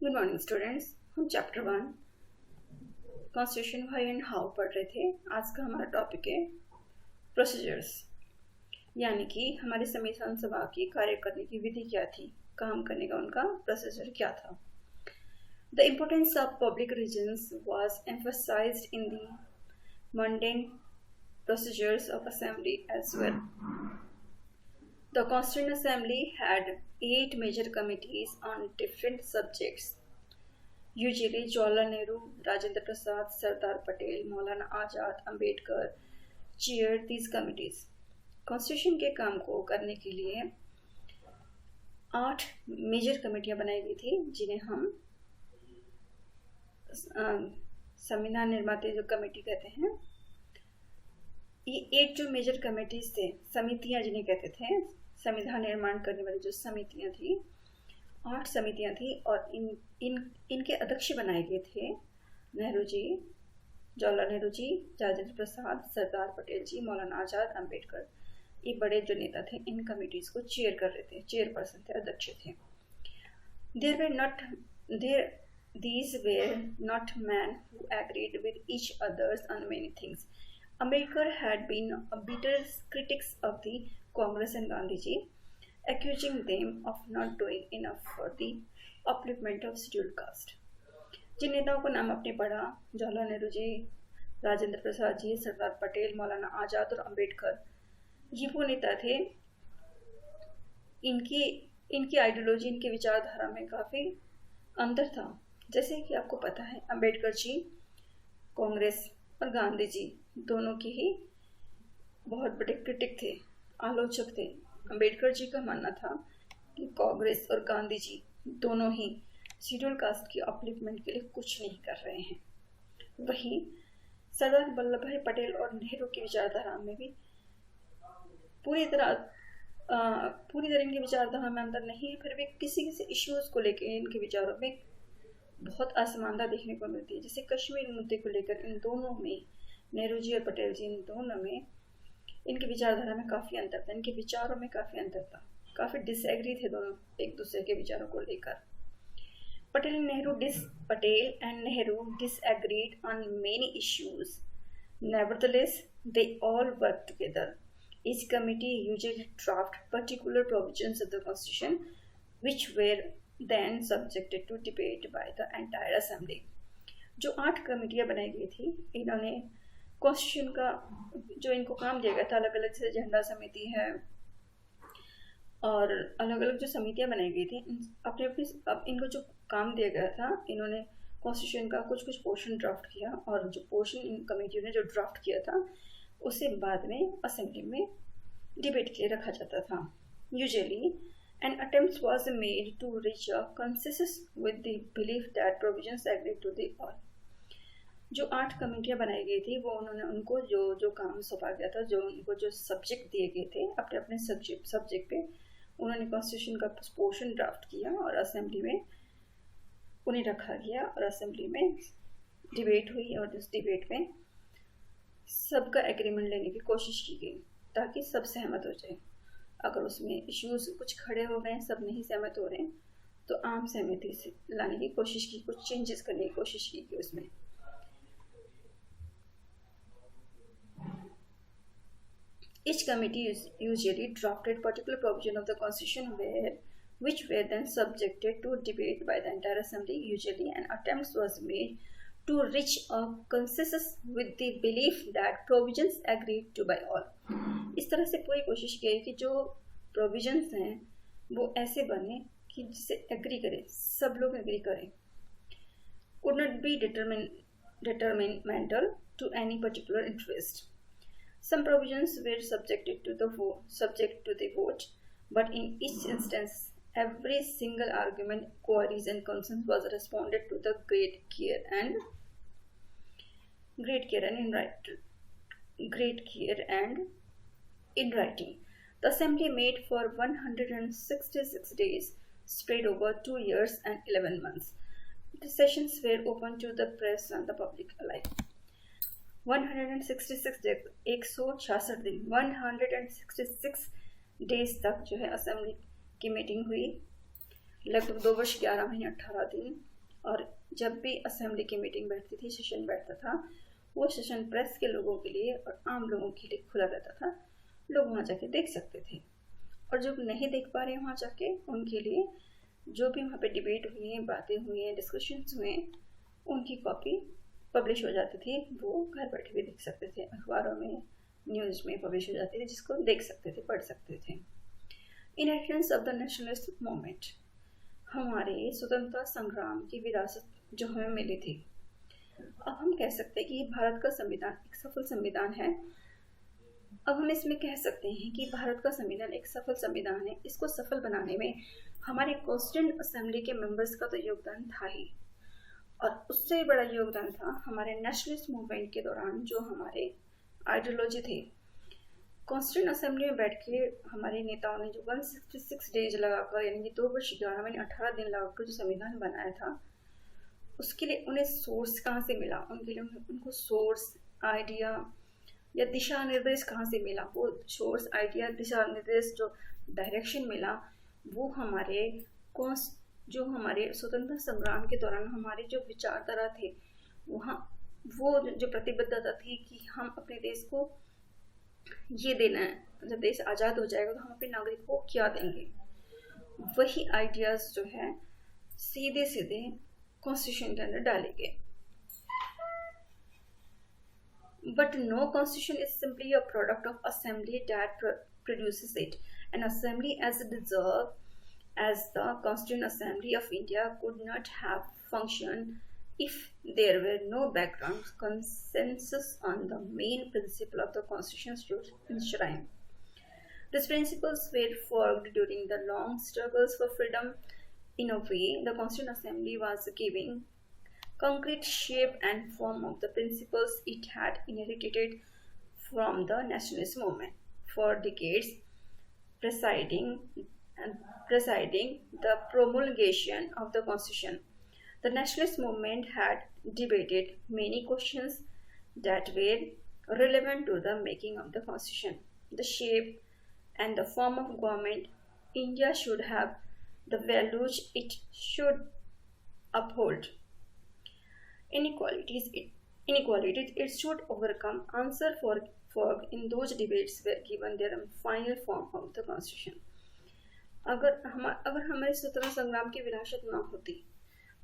Good morning students. हम chapter 1 constitution why and how पढ़ रहे थे। आज का हमारा टॉपिक है प्रोसीजर्स, यानी कि हमारे संविधान सभा की कार्य करने की विधि क्या थी, काम करने का उनका प्रोसीजर क्या था। The importance of public religions was emphasised in the mundane procedures of assembly as well. The Constituent Assembly had 8 major committees on different subjects. Usually, Jawaharlal Nehru, Rajendra Prasad, Sardar Patel, Maulana Azad, Ambedkar chaired these committees. Constitution के काम को करने के लिए 8 major कमेटियां बनाई गई थी, जिन्हें हम संविधान निर्माता जो कमेटी कहते हैं। ये 8 जो मेजर कमेटीज थे, समितियां जिन्हें कहते थे, संविधान निर्माण करने वाली जो समितियां थी, 8 समितियां थी और इनके अध्यक्ष बनाए गए थे नेहरू जी, जवाहरलाल नेहरू जी, राजेंद्र प्रसाद, सरदार पटेल जी, मौलाना आजाद, अम्बेडकर। ये बड़े जो नेता थे इन कमिटीज को चेयर कर रहे थे, चेयरपर्सन थे, अध्यक्ष थे। These were not men who agreed with each others on many things. Ambedkar had been a bitter critic of the Congress and Gandhiji, accusing them of not doing enough for the upliftment of scheduled caste. जिन नेताओं का नाम आपने पढ़ा, जवाहरलाल नेहरू जी, राजेंद्र प्रसाद जी, सरदार पटेल, मौलाना आजाद और अम्बेडकर, ये वो नेता थे। इनकी आइडियोलॉजी, इनके विचारधारा में काफ़ी अंतर था। जैसे कि आपको पता है, अम्बेडकर जी कांग्रेस और गांधी जी दोनों के ही बहुत बड़े क्रिटिक थे, आलोचक थे। अम्बेडकर जी का मानना था कि कांग्रेस और गांधी जी दोनों ही शेड्यूल कास्ट की अपलिफ्टमेंट के लिए कुछ नहीं कर रहे हैं। वहीं सरदार वल्लभ भाई पटेल और नेहरू की विचारधारा में भी पूरी तरह इनकी विचारधारा में अंतर नहीं है, फिर भी किसी इश्यूज को लेकर इनके विचारों में बहुत असमानता देखने को मिलती है। जैसे कश्मीर मुद्दे को लेकर इन दोनों में, नेहरू जी और पटेल जी, इन दोनों में इनकी विचारधारा में काफ़ी अंतर था, इनके विचारों में काफ़ी अंतर था, काफ़ी डिसएग्री थे दोनों एक दूसरे के विचारों को लेकर। Patel and Nehru disagreed on many issues. Nevertheless, they all worked together. Each committee usually drafted particular provisions of the Constitution, which were then subjected to debate by the entire Assembly. जो 8 कमेटियां बनाई गई थी, इन्होंने constitution का जो इनको काम दिया गया था, अलग अलग जैसे झंडा समिति है और अलग अलग जो समितियां बनाई गई थी, अब इनको जो काम दिया गया था, इन्होंने कॉन्स्टिट्यूशन का कुछ पोर्शन ड्राफ्ट किया और जो पोर्शन इन कमेटियों ने जो ड्राफ्ट किया था उसे बाद में असेंबली में डिबेट के लिए रखा जाता था। Usually an attempt was made to reach a consensus with the belief that provisions agreed to the all. जो 8 कमेटियां बनाई गई थी, वो उन्होंने उनको जो काम सौंपा गया था, जो उनको जो सब्जेक्ट दिए गए थे, अपने अपने सब्जेक्ट पे उन्होंने कॉन्स्टिट्यूशन का पोर्शन ड्राफ्ट किया और असेंबली में उन्हें रखा गया और असेंबली में डिबेट हुई और इस डिबेट में सबका एग्रीमेंट लेने की कोशिश की गई ताकि सब सहमत हो जाए। अगर उसमें इश्यूज कुछ खड़े हो गए, सब नहीं सहमत हो रहे हैं, तो आम सहमति से लाने की कोशिश की, कुछ चेंजेस करने की कोशिश की गई उसमें। Each committee usually drafted particular provision of the Constitution which were then subjected to debate by the entire Assembly. Usually an attempt was made to reach a consensus with the belief that provisions agreed to by all. इस तरह से पूरी कोशिश की कि जो provisions हैं वो ऐसे बने कि जिसे एग्री करें, सब लोग एग्री करें। Could not be detrimental to any particular interest. Some provisions were subject to the vote, but in each instance, every single argument, queries, and concerns was responded to the great care and in writing. The Assembly met for 166 days, spread over 2 years and 11 months. The sessions were open to the press and the public alike. 166 days, 166 दिन, 166 days तक जो है assembly की meeting हुई। लगभग 2 वर्ष 11 महीने 18 दिन और जब भी असेंबली की मीटिंग बैठती थी, सेशन बैठता था, वो सेशन प्रेस के लोगों के लिए और आम लोगों के लिए खुला रहता था। लोग वहाँ जाके देख सकते थे, और जो नहीं देख पा रहे वहाँ जाके, उनके लिए जो भी वहाँ पे डिबेट हुई हैं, बातें हुई हैं, डिस्कशंस हुए हैं, उनकी कॉपी पब्लिश हो जाती थी। वो घर बैठे भी देख सकते थे, अखबारों में, न्यूज़ में पब्लिश हो जाती थी, जिसको देख सकते थे, पढ़ सकते थे। In address of the nationalist movement, हमारे स्वतंत्रता संग्राम की विरासत जो हमें मिली थी। अब हम कह सकते हैं कि भारत का संविधान एक सफल संविधान है। अब हम इसमें कह सकते हैं कि भारत का संविधान एक सफल संविधान है। इसको सफल बनाने में हमारे कॉन्स्टिट्यूएंट असेंबली के मेंबर्स का तो योगदान था ही, और उससे बड़ा योगदान था हमारे नेशनलिस्ट मूवमेंट के दौरान जो हमारे आइडियोलॉजी थे। कॉन्स्टिट्यूएंट असेंबली में बैठ के हमारे नेताओं ने जो 166 डेज लगाकर, यानी कि 2 वर्ष 11 महीने 18 दिन लगाकर जो संविधान बनाया था, उसके लिए उन्हें सोर्स कहाँ से मिला, उनके लिए उनको सोर्स, आइडिया या दिशा निर्देश कहाँ से मिला। वो सोर्स, आइडिया, दिशा निर्देश, जो डायरेक्शन मिला, वो हमारे जो हमारे स्वतंत्रता संग्राम के दौरान हमारे जो विचारधारा थे, वहाँ वो जो प्रतिबद्धता थी कि हम अपने देश को ये देना है, जब देश आज़ाद हो जाएगा तो हम अपने नागरिकों को क्या देंगे, वही आइडियाज जो है सीधे सीधे कॉन्स्टिट्यूशन के अंदर डाले गए। But no constitution is simply a product of assembly that produces it. An assembly as deserved as the Constituent Assembly of India could not have functioned if there were no background consensus on the main principle of the Constitution enshrined. These principles were forged during the long struggles for freedom. In a way, the Constituent Assembly was giving concrete shape and form of the principles it had inherited from the nationalist movement. For decades preceding the promulgation of the Constitution, the nationalist movement had debated many questions that were relevant to the making of the Constitution. The shape and the form of government India should have, the values it should uphold, inequalities it should overcome. Answer for in those debates were given their final form of the Constitution. अगर हमारे स्वतंत्रता संग्राम की विरासत ना होती,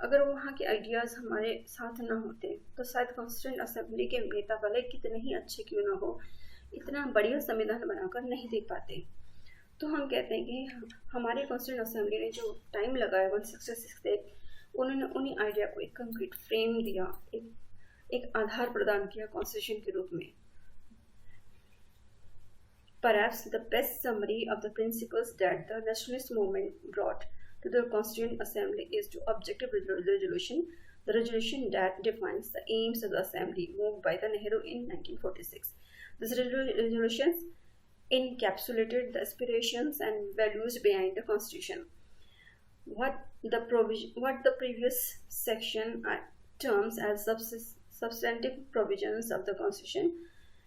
अगर वहाँ के आइडियाज हमारे साथ ना होते, तो शायद कॉन्स्टिट्यूएंट असेंबली के नेता भले कितने ही अच्छे क्यों ना हो, इतना बढ़िया संविधान बनाकर नहीं दे पाते। तो हम कहते हैं कि हमारे कॉन्स्टिट्यूएंट असेंबली ने जो टाइम लगाया 166 डेज, उन्होंने उन्हीं आइडिया को एक कंक्रीट फ्रेम दिया, एक आधार प्रदान किया कॉन्स्टिट्यूशन के रूप में। Perhaps the best summary of the principles that the nationalist movement brought to the Constituent Assembly is the objective resolution, the resolution that defines the aims of the Assembly moved by the Nehru in 1946. This resolution encapsulated the aspirations and values behind the Constitution. What the previous section terms as substantive provisions of the Constitution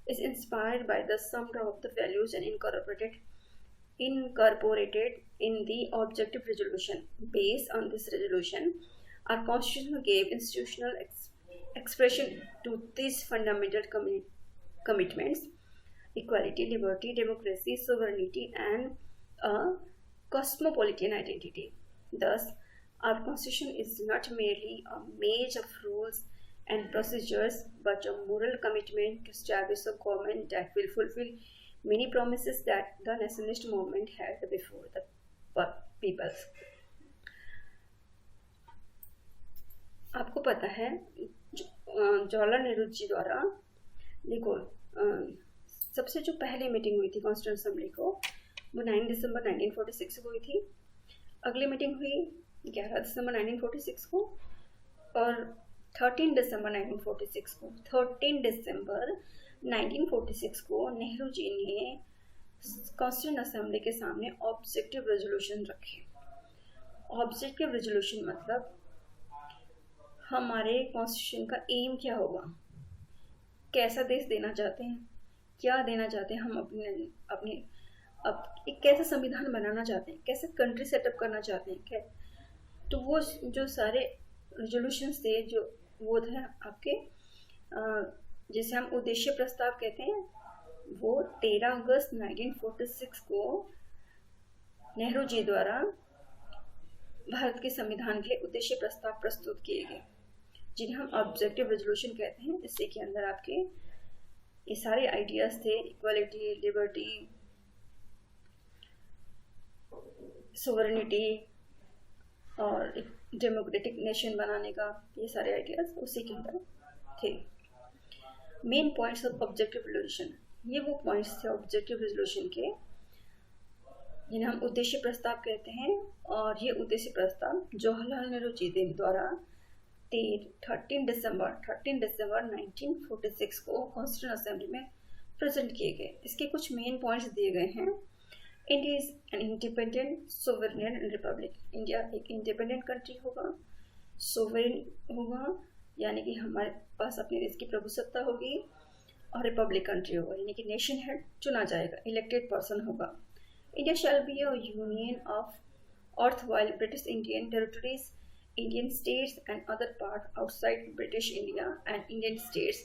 is inspired by the sum of the values and incorporated in the objective resolution. Based on this resolution, our Constitution gave institutional expression to these fundamental commitments: equality, liberty, democracy, sovereignty, and a cosmopolitan identity. Thus, our Constitution is not merely a maze of rules and procedures, but a moral commitment to establish a government that will fulfill many promises that the nationalist movement had before the people. आपको पता है जवाहरलाल नेहरू जी द्वारा, देखो, सबसे जो पहली meeting हुई थी कॉन्स्टिट्यूएंट असेंबली को, वो 9 दिसंबर 1946 को हुई थी। अगली मीटिंग हुई 11 दिसंबर 1946 को, और 13 दिसंबर 1946 को। 13 दिसंबर 1946 को नेहरू जी ने कॉन्स्टिट्यूएंट असेंबली के सामने ऑब्जेक्टिव रेजोल्यूशन रखे। ऑब्जेक्टिव रेजोल्यूशन मतलब हमारे कॉन्स्टिट्यूशन का एम क्या होगा, कैसा देश देना चाहते हैं, क्या देना चाहते हैं, हम अपने एक कैसा संविधान बनाना चाहते हैं, कैसे कंट्री सेटअप करना चाहते हैं, क्या। तो वो जो सारे रेजोल्यूशन थे जो वो थे आपके जिसे हम उद्देश्य प्रस्ताव कहते हैं, वो 13 अगस्त 1946 को नेहरू जी द्वारा भारत के संविधान के लिए उद्देश्य प्रस्ताव प्रस्तुत किए गए, जिन्हें हम ऑब्जेक्टिव रेजोल्यूशन कहते हैं। इससे के अंदर आपके ये सारे आइडियाज थे, इक्वालिटी, लिबर्टी, सोवरेनिटी और डेमोक्रेटिक नेशन बनाने का, ये सारे आइडियाज उसी के अंदर थे। Main points of objective resolution, ये वो पॉइंट्स थे ऑब्जेक्टिव रेजोल्यूशन के जिन्हें हम उद्देश्य प्रस्ताव कहते हैं। और ये उद्देश्य प्रस्ताव जवाहरलाल नेहरू जी द्वारा 13 दिसंबर 1946 को कॉन्स्टिट्यूशन असेंबली में प्रेजेंट किए गए। इसके कुछ मेन पॉइंट्स दिए गए हैं। India is an independent sovereign Republic, India एक इंडिपेंडेंट कंट्री होगा, सोवरेन होगा यानी कि हमारे पास अपने देश की प्रभुसत्ता होगी, और रिपब्लिक कंट्री होगा यानी कि नेशन हेड चुना जाएगा, इलेक्टेड पर्सन होगा। India shall be a union of erstwhile British Indian territories, Indian states and other part outside British India and Indian states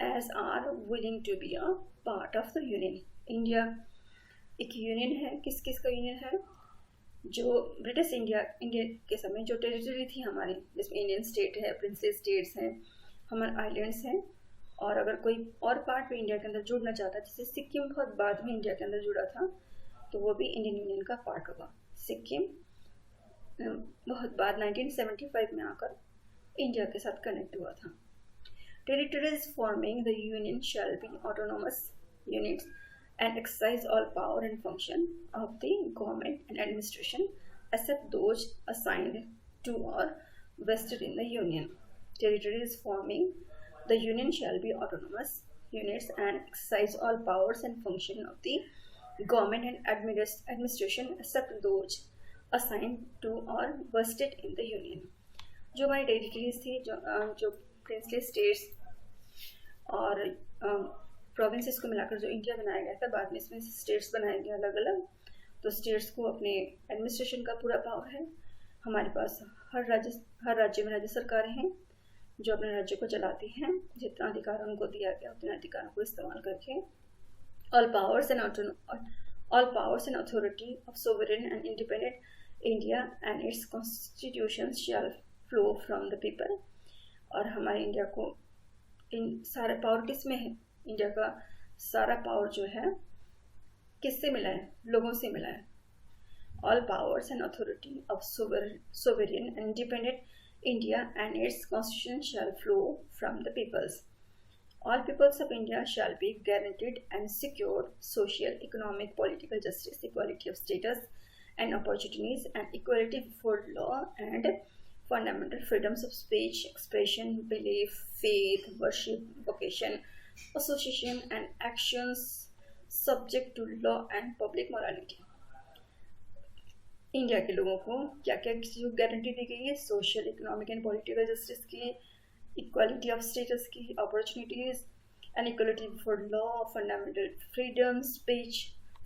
as are willing to be a part of the union. India एक union है, किस किस का union है? जो British India के समय जो टेरिटरी थी हमारी, जिसमें इंडियन स्टेट है, प्रिंसेस स्टेट्स हैं, हमारे आइलैंड्स हैं, और अगर कोई और पार्ट भी इंडिया के अंदर जुड़ना चाहता है, जैसे सिक्किम बहुत बाद में इंडिया के अंदर जुड़ा था, तो वो भी इंडियन यूनियन का पार्ट होगा। सिक्किम बहुत बाद 1975 में आकर इंडिया के साथ कनेक्ट हुआ था। Territories forming the union shall be autonomous units and exercise all power and function of the government and administration except those assigned to or vested in the union. Territories forming the union shall be autonomous units and exercise all powers and function of the government and administration except those assigned to or vested in the union. जो हमारी territories थी, जो princely states और provinces को मिलाकर जो India बनाया गया था, बाद में इसमें स्टेट्स बनाए गए अलग अलग, तो स्टेट्स को अपने एडमिनिस्ट्रेशन का पूरा पावर है। हमारे पास हर राज्य में राज्य सरकारें हैं जो अपने राज्य को चलाती हैं, जितना अधिकार उनको दिया गया उतने अधिकारों को इस्तेमाल करके। All powers and authority of sovereign and independent India and its constitution shall flow from the people. और हमारे इंडिया को इन सारे पावर किस में है? इंडिया का सारा पावर जो है किससे मिला है? लोगों से मिला है। All powers and authority of sovereign and independent India and its constitution shall flow from the peoples. All peoples of India shall be guaranteed and secured social, economic, political justice, equality of status and opportunities and equality before law and fundamental freedoms of speech, expression, belief, faith, worship, vocation, association and actions subject to law and public morality. India के लोगों को क्या क्या guarantee दी गई है? Social, economic and political justice की, equality of status की, opportunities and equality before law, fundamental freedom,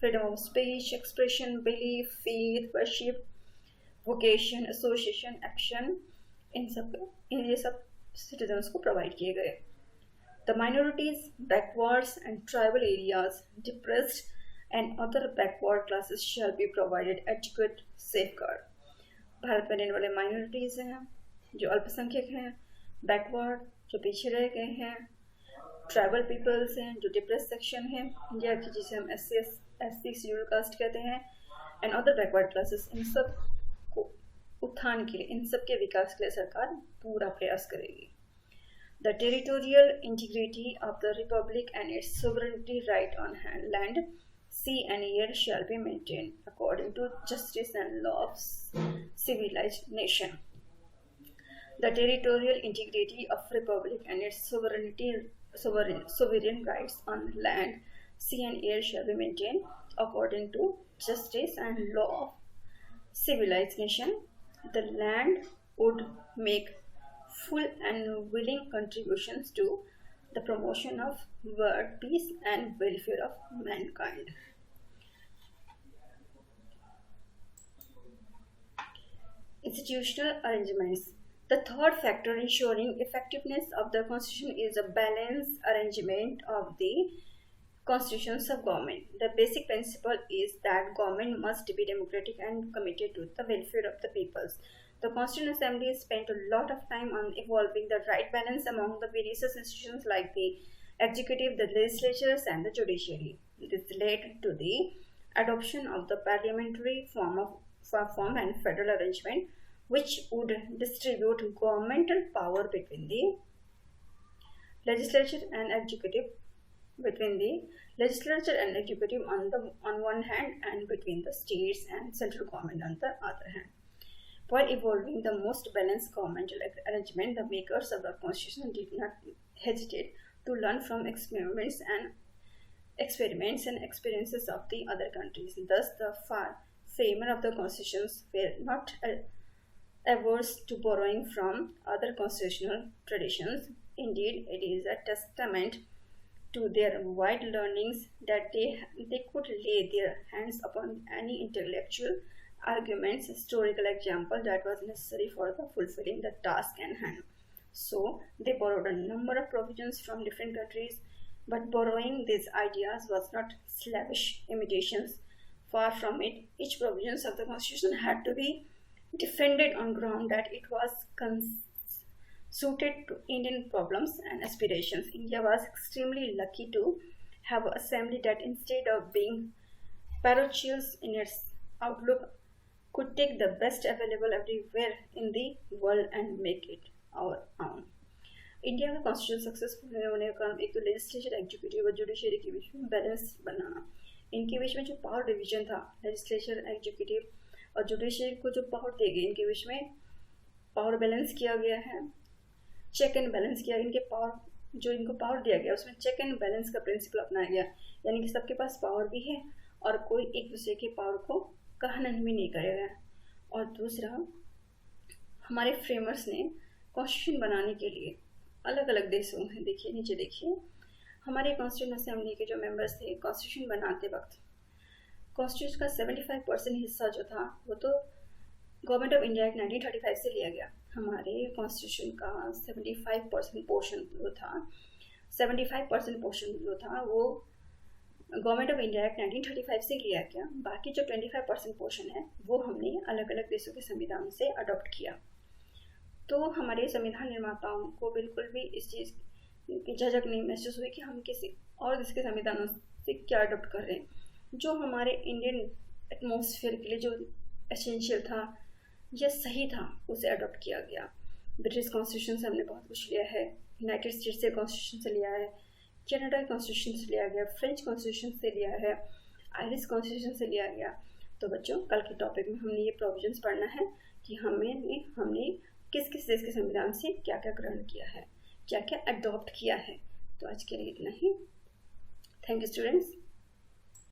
freedom of speech, expression, belief, faith, worship, vocation, association, action, ये सब सिटीजन्स को प्रोवाइड किए गए। The minorities, backwards and tribal areas, depressed and other backward classes shall be provided adequate safeguard. Bharat में रहने वाले minorities हैं, जो अल्पसंख्यक हैं, बैकवर्ड जो पीछे रह गए हैं, ट्राइबल पीपल्स हैं जो डिप्रेस सेक्शन है इंडिया की, जिसे हम SC शेड्यूल कास्ट कहते हैं, एंड अदर बैकवर्ड क्लासेस, इन सब को उत्थान के लिए, इन सब के विकास के लिए सरकार पूरा प्रयास करेगी। The territorial integrity of the republic and its sovereignty right on land, sea and air shall be maintained according to justice and law of civilized nation. The territorial integrity of republic and its sovereign rights on land, sea and air shall be maintained according to justice and law of civilized nation. The land would make full and willing contributions to the promotion of world peace and welfare of mankind. Institutional arrangements. The third factor ensuring effectiveness of the constitution is a balanced arrangement of the constitutions of government. The basic principle is that government must be democratic and committed to the welfare of the peoples. The Constituent Assembly spent a lot of time on evolving the right balance among the various institutions like the executive, the legislatures, and the judiciary. This led to the adoption of the parliamentary form and federal arrangement, which would distribute governmental power between the legislature and executive on one hand and between the states and central government on the other hand. While evolving the most balanced governmental arrangement, the makers of the constitution did not hesitate to learn from experiments and experiences of the other countries. Thus, the framer of the constitutions were not averse to borrowing from other constitutional traditions. Indeed, it is a testament to their wide learnings that they could lay their hands upon any intellectual arguments, historical example that was necessary for the fulfilling the task at hand. So they borrowed a number of provisions from different countries, but borrowing these ideas was not slavish imitations. Far from it, each provisions of the constitution had to be defended on ground that it was suited to Indian problems and aspirations. India was extremely lucky to have an assembly that, instead of being parochial in its outlook, could take the best available everywhere in the world and make it our own. India का constitution successful होने का काम एक तो legislature, executive और judiciary के बीच में balance बनाना. इनके बीच में जो पावर डिवीजन था, लेजिस्लेचर, एग्जीक्यूटिव और जुडिशरी को जो पावर दी गई, इनके बीच में पावर बैलेंस किया गया है, चेक एंड बैलेंस किया गया. इनके पावर जो इनको पावर दिया गया उसमें चेक एंड बैलेंस का प्रिंसिपल अपनाया गया, यानी कि सबके पास पावर भी है और कोई एक दूसरे के पावर को कहनन भी नहीं करेगा. और दूसरा, हमारे फ्रेमर्स ने कॉन्स्टिट्यूशन बनाने के लिए अलग अलग देशों में, देखिए नीचे देखिए, हमारे कॉन्स्टिट्यूशन असेंबली के जो मेंबर्स थे, कॉन्स्टिट्यूशन बनाते वक्त कॉन्स्टिट्यूशन का 75% हिस्सा जो था वो तो गवर्नमेंट ऑफ इंडिया एक्ट 1935 से लिया गया. हमारे कॉन्स्टिट्यूशन का 75% पोर्शन जो था वो गवर्नमेंट ऑफ इंडिया एक्ट 1935 से लिया गया. बाकी जो 25% पोर्शन है वो हमने अलग अलग देशों के संविधान से अडॉप्ट किया. तो हमारे संविधान निर्माताओं को बिल्कुल भी इस चीज़ की झिझक नहीं महसूस हुई कि हम किसी और देश के संविधानों से क्या अडॉप्ट कर रहे हैं. जो हमारे इंडियन एटमॉस्फेयर के लिए जो एसेंशियल था या सही था उसे अडॉप्ट किया गया. ब्रिटिश कॉन्स्टिट्यूशन से हमने बहुत कुछ लिया है, यूनाइटेड स्टेट्स से कॉन्स्टिट्यूशन से लिया है, कनाडा कॉन्स्टिट्यूशन से लिया गया, फ्रेंच कॉन्स्टिट्यूशन से लिया है, आयरिश कॉन्स्टिट्यूशन से लिया गया. तो बच्चों, कल के टॉपिक में हमने ये प्रोविजंस पढ़ना है कि हमने किस किस देश के संविधान से क्या क्या ग्रहण किया है, क्या क्या अडॉप्ट किया है. तो आज के लिए इतना ही. Thank you students.